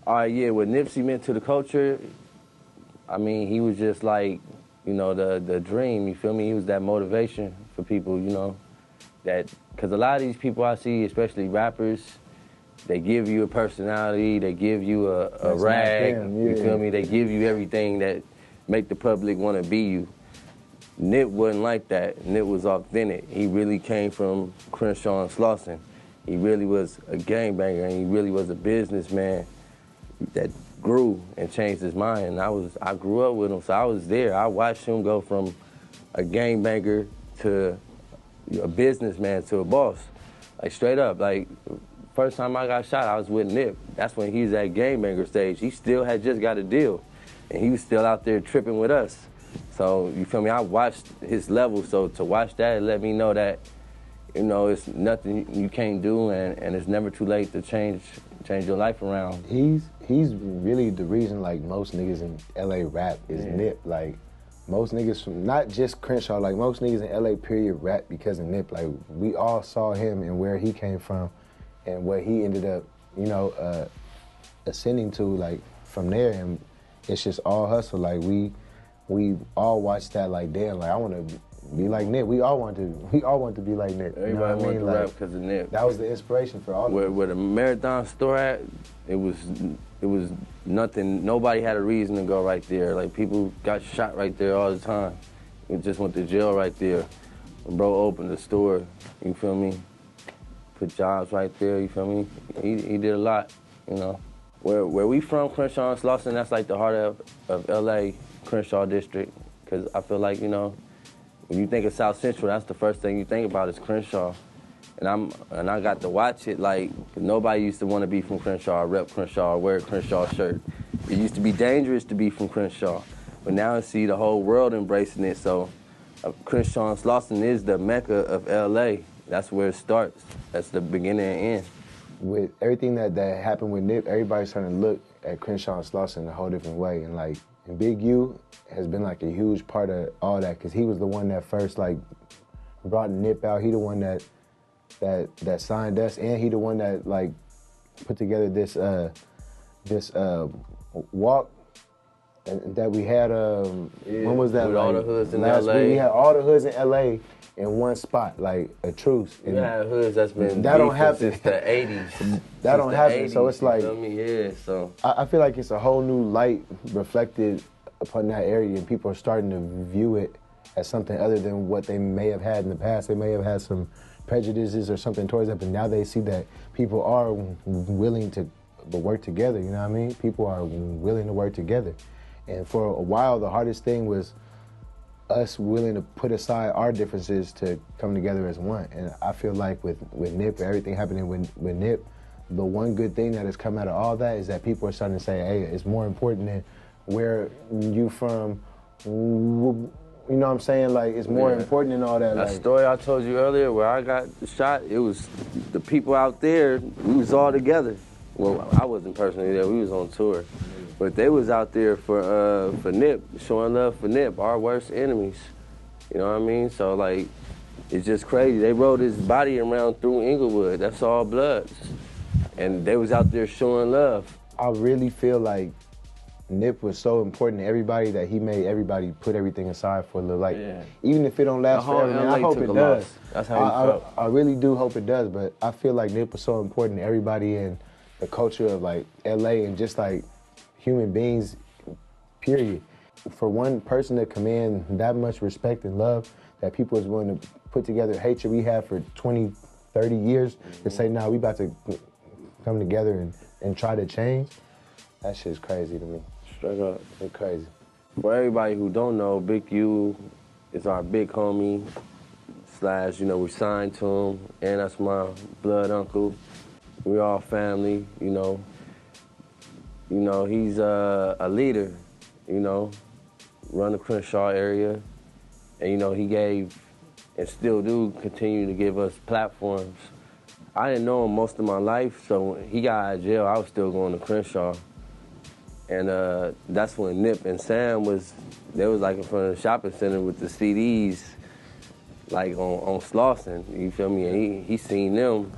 All right, yeah, what Nipsey meant to the culture, I mean, he was just like, you know, the dream, you feel me? He was that motivation for people, you know, that, because a lot of these people I see, especially rappers, they give you a personality, they give you a rag, you feel me? They give you everything that make the public want to be you. Nip wasn't like that. Nip was authentic. He really came from Crenshaw and Slauson. He really was a gangbanger, and he really was a businessman that grew and changed his mind. And I grew up with him, so I was there. I watched him go from a gangbanger to a businessman to a boss. Like straight up, like first time I got shot, I was with Nip. That's when he was at gangbanger stage. He still had just got a deal, and he was still out there tripping with us. So, you feel me? I watched his level, so to watch that, it let me know that, you know, it's nothing you can't do, and it's never too late to change your life around. He's really the reason, like, most niggas in LA rap is Nip. Like, most niggas from, not just Crenshaw, like, most niggas in LA, period, rap because of Nip. Like, we all saw him and where he came from and what he ended up, you know, ascending to, like, from there, and it's just all hustle. Like, we all watched that like, damn, like I want to be like Nip. We all want to be like Nip. Everybody you know what wanted I mean? to rap because of Nip. That was the inspiration for all of us. Where the Marathon store at, it was nothing. Nobody had a reason to go right there. Like people got shot right there all the time. We just went to jail right there. When bro opened the store, you feel me? Put jobs right there, you feel me? He did a lot, you know. Where we from, Crenshaw and Slauson, that's like the heart of LA. Crenshaw district, because I feel like, you know, when you think of South Central, that's the first thing you think about is Crenshaw. And I got to watch it, like, nobody used to want to be from Crenshaw, rep Crenshaw, wear a Crenshaw shirt. It used to be dangerous to be from Crenshaw, but now I see the whole world embracing it, so Crenshaw and Slauson is the mecca of LA. That's where it starts. That's the beginning and end. With everything that happened with Nip, everybody's trying to look at Crenshaw and Slauson a whole different way, and like, and Big U has been like a huge part of all that because he was the one that first like brought Nip out. He the one that signed us, and he the one that like put together this walk that we had. When was that? With like, all the hoods in last LA. week. We had all the hoods in LA in one spot, like a truce. We had hoods that's been that don't happen since the 80s. That don't happen, 80s, so it's like, you feel me? Yeah, so I feel like it's a whole new light reflected upon that area, and people are starting to view it as something other than what they may have had in the past. They may have had some prejudices or something towards that, but now they see that people are willing to work together, you know what I mean? People are willing to work together. And for a while, the hardest thing was us willing to put aside our differences to come together as one. And I feel like with Nip, everything happening with Nip, the one good thing that has come out of all that is that people are starting to say, hey, it's more important than where you from, you know what I'm saying? Like, it's more important than all that. That like, story I told you earlier where I got shot, it was the people out there, we was all together. Well, I wasn't personally there, we was on tour. But they was out there for Nip, showing love for Nip, our worst enemies. You know what I mean? So like, it's just crazy. They rode his body around through Inglewood. That's all Bloods. And they was out there showing love. I really feel like Nip was so important to everybody that he made everybody put everything aside for a little. Like, even if it don't last forever, man, I hope it does. That's how he felt. I really do hope it does, but I feel like Nip was so important to everybody in the culture of like LA and just like human beings, period. For one person to command that much respect and love that people is willing to put together hatred we had for 20, 30 years to say, nah, we about to come together and try to change, that shit's crazy to me. Straight up. It's crazy. For everybody who don't know, Big U is our big homie, / you know, we signed to him, and that's my blood uncle. We all family, you know. You know, he's a leader, you know, run the Crenshaw area. And, you know, he gave, and still do, continue to give us platforms. I didn't know him most of my life, so when he got out of jail, I was still going to Crenshaw. And that's when Nip and Sam they was like in front of the shopping center with the CDs, like on Slauson, you feel me? And he seen them,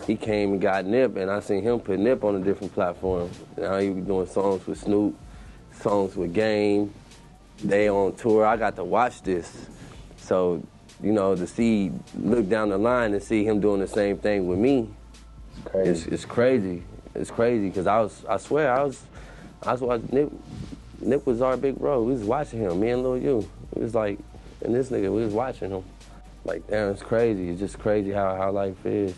he came and got Nip, and I seen him put Nip on a different platform. Now he be doing songs with Snoop, songs with Game. They on tour. I got to watch this. So, you know, to look down the line and see him doing the same thing with me, it's crazy. It's crazy, because I swear, I was watching Nip was our big bro. We was watching him, me and Lil U. It was like, and this nigga, we was watching him. Like, damn, it's crazy. It's just crazy how life is.